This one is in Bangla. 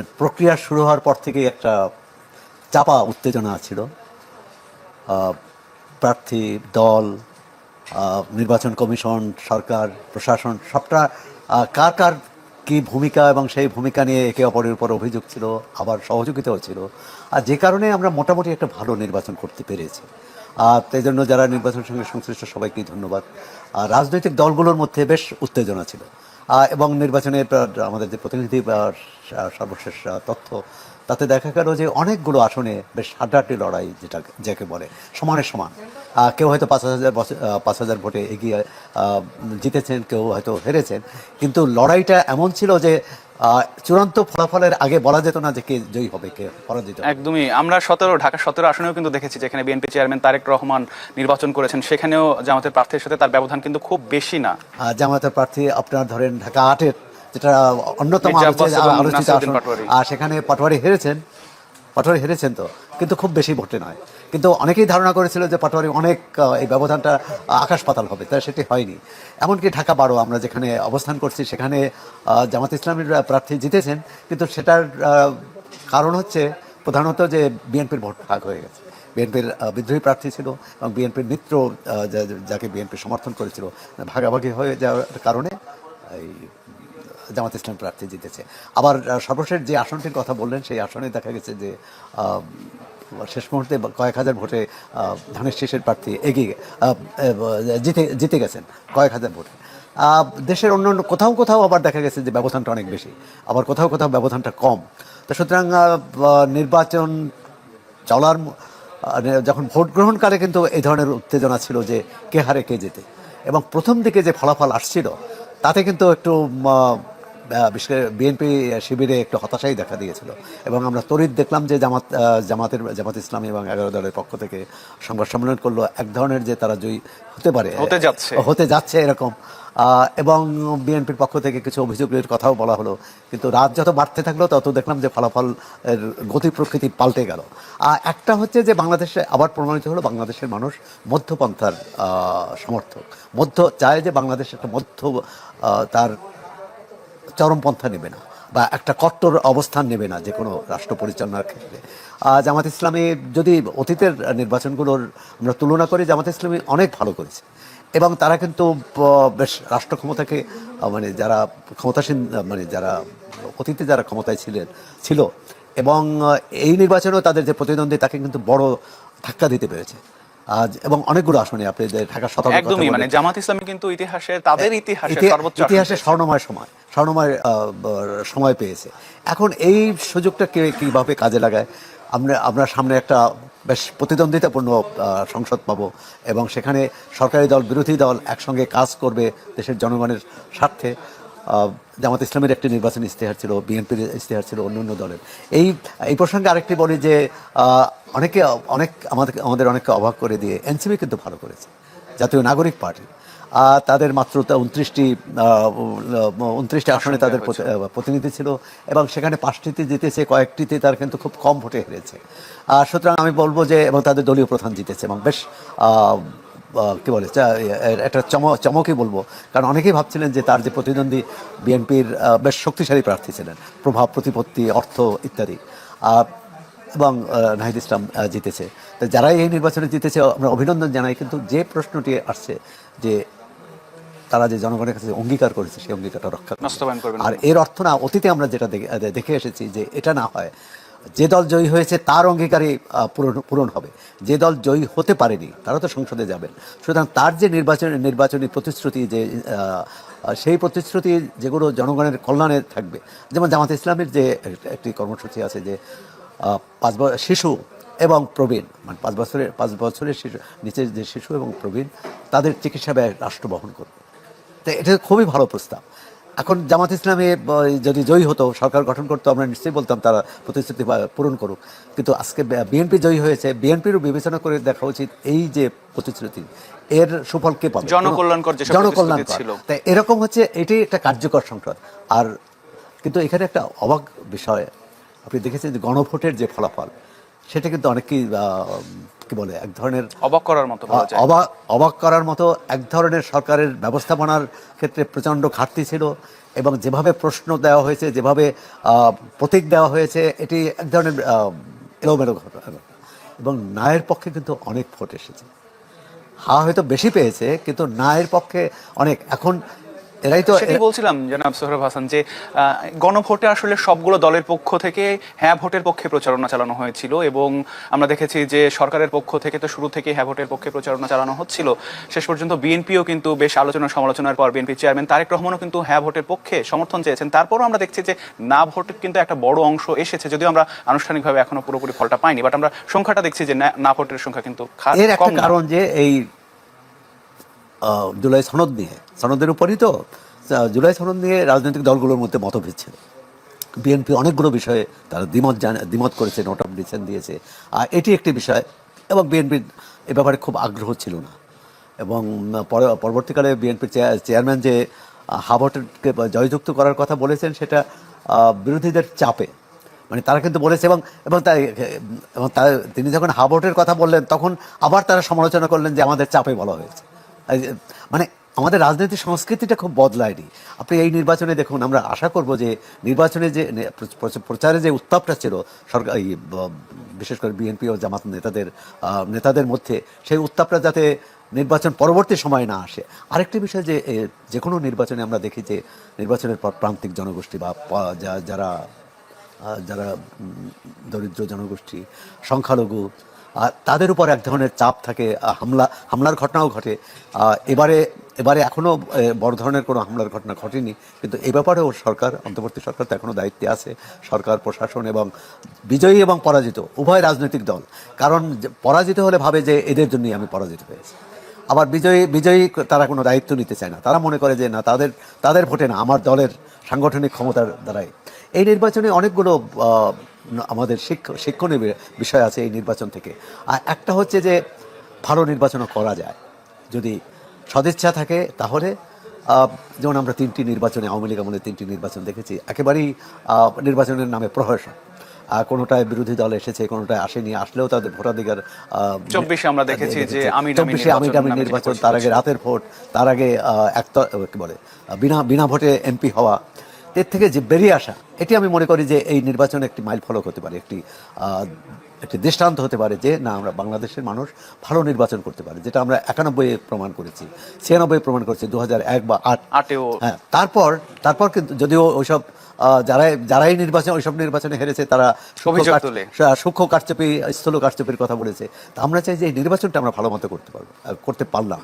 নির্বাচনের প্রক্রিয়া শুরু হওয়ার পর থেকেই একটা চাপা উত্তেজনা ছিল। প্রার্থী, দল, নির্বাচন কমিশন, সরকার, প্রশাসন সবটা কার কার কী ভূমিকা এবং সেই ভূমিকা নিয়ে একে অপরের উপর অভিযোগ ছিল, আবার সহযোগিতাও ছিল। আর যে কারণে আমরা মোটামুটি একটা ভালো নির্বাচন করতে পেরেছি। তাই জন্য যারা নির্বাচনের সঙ্গে সংশ্লিষ্ট সবাইকেই ধন্যবাদ। রাজনৈতিক দলগুলোর মধ্যে বেশ উত্তেজনা ছিল এবং নির্বাচনের আমাদের যে প্রতিনিধি সর্বশেষ তথ্য, তাতে দেখা গেল যে অনেকগুলো আসনে বেশ হাড্ডাহাড্ডি লড়াই, যেটা যাকে বলে সমানে সমান। কেউ হয়তো 5,000 ভোটে এগিয়ে জিতেছেন, কেউ হয়তো হেরেছেন, কিন্তু লড়াইটা এমন ছিল যে চূড়ান্ত ফলাফলের আগে বলা যেত না যে কে জয়ী হবে, কে পরাজিত। একদমই। আমরা ঢাকা 17 আসনেও কিন্তু দেখেছি, যেখানে বিএনপি চেয়ারম্যান তারেক রহমান নির্বাচন করেছেন, সেখানেও জামাতের প্রার্থীর সাথে তার ব্যবধান কিন্তু খুব বেশি না। জামাতের প্রার্থী আপনার ধরেন ঢাকা 8-এর, যেটা অন্যতম আলোচিত আসন, আর সেখানে পাটোয়ারি হেরেছেন তো, কিন্তু খুব বেশি ভোটে নয়। কিন্তু অনেকেই ধারণা করেছিল যে পাটোয়ারি অনেক, এই ব্যবধানটা আকাশ পাতাল হবে, তাই সেটি হয়নি। এমনকি ঢাকা 12 আমরা যেখানে অবস্থান করছি, সেখানে জামাত ইসলামের প্রার্থী জিতেছেন, কিন্তু সেটার কারণ হচ্ছে প্রধানত যে বিএনপির ভোট ভাগ হয়ে গেছে। বিএনপির বিদ্রোহী প্রার্থী ছিল এবং বিএনপির মিত্র যাকে বিএনপি সমর্থন করেছিল, ভাগাভাগি হয়ে যাওয়ার কারণে এই জামাত ইসলাম প্রার্থী জিতেছে। আবার সর্বশেষ যে আসনটির কথা বললেন, সেই আসনে দেখা গেছে যে শেষ মুহূর্তে কয়েক হাজার ভোটে ধানের শীষের প্রার্থী এগিয়ে জিতে গেছেন কয়েক হাজার ভোটে। দেশের অন্য কোথাও আবার দেখা গেছে যে ব্যবধানটা অনেক বেশি, আবার কোথাও ব্যবধানটা কম। তো সুতরাং নির্বাচন চলার যখন ভোট গ্রহণকালে কিন্তু এই ধরনের উত্তেজনা ছিল যে কে হারে কে জেতে, এবং প্রথম দিকে যে ফলাফল আসছিল তাতে কিন্তু একটু বিশেষ করে বিএনপি শিবিরে একটু হতাশাই দেখা দিয়েছিল। এবং আমরা তড়িৎ দেখলাম যে জামাত ইসলামী এবং 11 দলের পক্ষ থেকে সংবাদ সম্মেলন করলো, এক ধরনের যে তারা জয়ী হতে যাচ্ছে এরকম। এবং বিএনপির পক্ষ থেকে কিছু অভিযোগের কথাও বলা হলো, কিন্তু রাত যত বাড়তে থাকলো তত দেখলাম যে ফলাফল গতি প্রকৃতি পাল্টে গেল। একটা হচ্ছে যে বাংলাদেশে আবার প্রমাণিত হলো বাংলাদেশের মানুষ মধ্যপন্থার সমর্থক, চায় যে বাংলাদেশ একটা তার চরমপন্থা নেবে না বা একটা কট্টর অবস্থান নেবে না যে কোনো রাষ্ট্র পরিচালনার ক্ষেত্রে। জামাত ইসলামী যদি অতীতের নির্বাচনগুলোর আমরা তুলনা করি, জামাত ইসলামী অনেক ভালো করেছে এবং তারা কিন্তু বেশ রাষ্ট্র ক্ষমতাকে মানে যারা ক্ষমতাসীন, মানে যারা অতীতে যারা ক্ষমতায় ছিল এবং এই নির্বাচনেও তাদের যে প্রতিদ্বন্দ্বী তাকে কিন্তু বড় ধাক্কা দিতে পেরেছে। এবং অনেকগুলো আসনে আপনি ঢাকা 17 একদমই, মানে জামাত ইসলামী কিন্তু ইতিহাসে স্বর্ণময় সময় পেয়েছে। এখন এই সুযোগটা কিভাবে কাজে লাগায়, আমরা সামনে একটা বেশ প্রতিদ্বন্দ্বিতাপূর্ণ সংসদ পাবো এবং সেখানে সরকারি দল বিরোধী দল একসঙ্গে কাজ করবে দেশের জনগণের স্বার্থে। জামাত ইসলামের একটি নির্বাচনী ইশতেহার ছিল, বিএনপির ইশতেহার ছিল, অন্য দলের। এই প্রসঙ্গে আরেকটি বলি যে আমাদের অনেককে অবাক করে দিয়ে এনসিপি কিন্তু ভালো করেছে, জাতীয় নাগরিক পার্টি। তাদের মাত্র 29টি আসনে তাদের প্রতিনিধি ছিল এবং সেখানে 5টিতে জিতেছে, কয়েকটিতে তার কিন্তু খুব কম ভোটে হেরেছে। সুতরাং আমি বলবো যে, এবং তাদের দলীয় প্রধান জিতেছে এবং বেশ কী বলে একটা চমকই বলবো, কারণ অনেকেই ভাবছিলেন যে তার যে প্রতিদ্বন্দ্বী বিএনপির বেশ শক্তিশালী প্রার্থী ছিলেন, প্রভাব, প্রতিপত্তি, অর্থ ইত্যাদি, এবং নাহিদ ইসলাম জিতেছে। তো যারাই এই নির্বাচনে জিতেছে আমরা অভিনন্দন জানাই, কিন্তু যে প্রশ্নটি আসছে যে তারা যে জনগণের কাছে অঙ্গীকার করেছে সেই অঙ্গীকারটা রক্ষা করবে। আর এর অর্থ না, অতীতে আমরা যেটা দেখে এসেছি যে এটা না হয়, যে দল জয়ী হয়েছে তার অঙ্গীকারই পূরণ হবে, যে দল জয়ী হতে পারেনি তারা তো সংসদে যাবেন। সুতরাং তার যে নির্বাচনী প্রতিশ্রুতি, যে সেই প্রতিশ্রুতি যেগুলো জনগণের কল্যাণে থাকবে, যেমন জামাত ইসলামের যে একটি কর্মসূচি আছে যে 5 শিশু এবং প্রবীণ, মানে 5 বছরের শিশু নিচের যে শিশু এবং প্রবীণ তাদের চিকিৎসা ব্যয় রাষ্ট্র বহন করবে। তো এটা খুবই ভালো প্রস্তাব। এখন জামাত ইসলামী যদি জয়ী হতো, সরকার গঠন করতো, আমরা নিশ্চয়ই বলতাম তারা প্রতিশ্রুতি পূরণ করুক। কিন্তু আজকে বিএনপি জয়ী হয়েছে, বিএনপিরও বিবেচনা করে দেখা উচিত এই যে প্রতিশ্রুতি এর সুফল কে পাবে, জনকল্যাণকর। তাই এরকম হচ্ছে, এটি একটা কার্যকর সংসদ। আর কিন্তু এখানে একটা অবাক বিষয় আপনি দেখেছেন যে গণভোটের যে ফলাফল, সেটা কিন্তু অনেকেই কি বলে এক ধরনের অবাক করার মতো এক ধরনের সরকারের ব্যবস্থাপনার ক্ষেত্রে প্রচণ্ড ঘাটতি ছিল এবং যেভাবে প্রশ্ন দেওয়া হয়েছে, যেভাবে প্রতীক দেওয়া হয়েছে, এটি এক ধরনের এলোমেলো ঘটনা। এবং নায়ের পক্ষে কিন্তু অনেক ভোট এসেছে। হয়তো বেশি পেয়েছে, কিন্তু নায়ের পক্ষে অনেক। এখন এরাই তো সেটাই বলছিলাম জনাব সোহরাব হাসান, যে গণভোটে আসলে সবগুলো দলের পক্ষ থেকে হ্যাঁ ভোটের পক্ষে প্রচারণা চালানো হয়েছিল, এবং আমরা দেখেছি যে সরকারের পক্ষ থেকে তো শুরু থেকে হ্যাঁ ভোটের পক্ষে প্রচারণা চালানো হচ্ছিল। শেষ পর্যন্ত বিএনপিও কিন্তু বেশ আলোচনা সমালোচনার পর বিএনপি চেয়ারম্যান তারেক রহমানও কিন্তু হ্যাঁ ভোটের পক্ষে সমর্থন চেয়েছেন। তারপরও আমরা দেখছি যে না ভোটের কিন্তু একটা বড় অংশ এসেছে, যদিও আমরা আনুষ্ঠানিকভাবে এখনো পুরোপুরি ফলটা পাইনি, বাট আমরা সংখ্যাটা দেখছি যে না ভোটের সংখ্যা কিন্তু এর একটা কারণ যে এই জুলাই সনদ নিয়ে, সনদের উপরই তো, জুলাই সনদ নিয়ে রাজনৈতিক দলগুলোর মধ্যে মতভেদ ছিল। বিএনপি অনেকগুলো বিষয়ে তারা দ্বিমত করেছে, নোট অফ ডিসেন্ট দিয়েছে, আর এটি একটি বিষয়। এবং বিএনপির এ ব্যাপারে খুব আগ্রহ ছিল না। এবং পরবর্তীকালে বিএনপির চেয়ারম্যান যে হাভোটকে জয়যুক্ত করার কথা বলেছেন, সেটা বিরোধীদের চাপে, মানে তারা কিন্তু বলেছে। এবং এবং তিনি যখন হাভোটের কথা বললেন, তখন আবার তারা সমালোচনা করলেন যে আমাদের চাপে বলা হয়েছে। মানে আমাদের রাজনৈতিক সংস্কৃতিটা খুব বদলায়নি। আপনি এই নির্বাচনে দেখুন, আমরা আশা করব যে নির্বাচনে যে প্রচারে যে উত্তাপটা ছিল সরকার, বিশেষ করে বিএনপি ও জামাত নেতাদের মধ্যে, সেই উত্তাপটা যাতে নির্বাচন পরবর্তী সময় না আসে। আরেকটি বিষয় যে কোনো নির্বাচনে আমরা দেখি যে নির্বাচনের পর প্রান্তিক জনগোষ্ঠী বা যারা যারা দরিদ্র জনগোষ্ঠী, সংখ্যালঘু, তাদের উপর এক ধরনের চাপ থাকে, হামলার ঘটনাও ঘটে। এবারে এখনও বড় ধরনের কোনো হামলার ঘটনা ঘটেনি, কিন্তু এ ব্যাপারেও অন্তর্বর্তী সরকার তো এখনও দায়িত্বে আছে, সরকার, প্রশাসন এবং বিজয়ী এবং পরাজিত উভয় রাজনৈতিক দল। কারণ পরাজিত হলে ভাবে যে এদের জন্যই আমি পরাজিত হয়েছি। আবার বিজয়ী তারা কোনো দায়িত্ব নিতে চায় না, তারা মনে করে যে না, তাদের ভোটে না, আমার দলের সাংগঠনিক ক্ষমতার দ্বারাই। এই নির্বাচনে অনেকগুলো আমাদের শিক্ষণীয় বিষয় আছে এই নির্বাচন থেকে। আর একটা হচ্ছে যে ভালো নির্বাচনও করা যায় যদি সদিচ্ছা থাকে। তাহলে যেমন আমরা 3টি নির্বাচনে, আওয়ামী লীগ আমলে 3টি নির্বাচন দেখেছি, একেবারেই নির্বাচনের নামে প্রহসন। কোনোটায় বিরোধী দল এসেছে, কোনোটায় আসেনি, আসলেও তাদের ভোটাধিকার। 24 আমরা দেখেছি যে 24 আমিডামি নির্বাচন, তার আগে রাতের ভোট, তার আগে কি বলে বিনা ভোটে এমপি হওয়া। এর থেকে যে বেরিয়ে আসা, এটি আমি মনে করি যে এই নির্বাচন একটি মাইল ফলক হতে পারে, একটি দৃষ্টান্ত হতে পারে যে না, আমরা বাংলাদেশের মানুষ ভালো নির্বাচন করতে পারে, যেটা আমরা 91-এ প্রমাণ করেছি, 96-এ প্রমাণ করেছি, 2001 বা 8-এও। হ্যাঁ, তারপর কিন্তু যদিও ওইসব যারাই ওইসব নির্বাচনে হেরেছে, তারা সূক্ষ্ম কারচুপি, স্থূল কারচুপির কথা বলেছে। তা আমরা চাই যে এই নির্বাচনটা আমরা ভালো মতো করতে পারলাম।